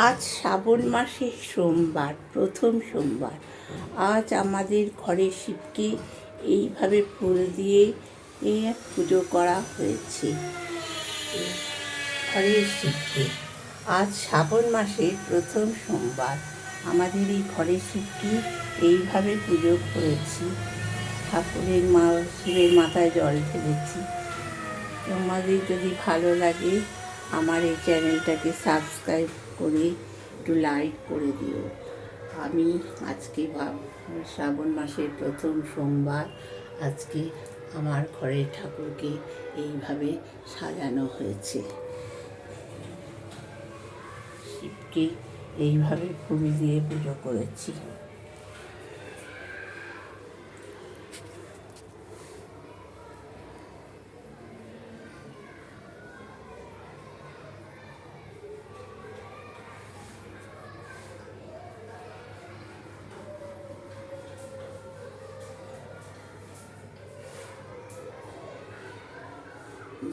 আজ শ্রাবণ মাসের সোমবার, প্রথম সোমবার। আজ আমাদের ঘরে শিবকে এইভাবে ফুল দিয়ে পুজো করা হয়েছে। ঘরের শিবকে আজ শ্রাবণ মাসের প্রথম সোমবার আমাদের এই ঘরের শিবকে এইভাবে পুজো করেছি। শিবের মাথায় জল ঢেলেছি। তোমাদের যদি ভালো লাগে আমার এই চ্যানেলটাকে সাবস্ক্রাইব করে একটু লাইক করে দিও। আমি আজকে শ্রাবণ মাসের প্রথম সোমবার, আজকে আমার ঘরের ঠাকুরকে এইভাবে সাজানো হয়েছে। শিবকে এইভাবে ফুল দিয়ে পুজো করেছি।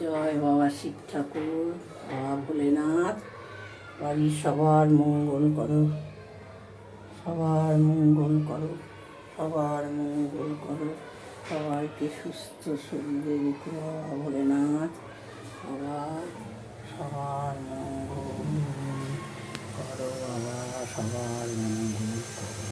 জয় বাবা শিব ঠাকুর, বাবা ভোলেনাথ, বাড়ির সবার মঙ্গল করো, সবার মঙ্গল করো, সবার মঙ্গল করো, সবাইকে সুস্থ শরীরে রেখো।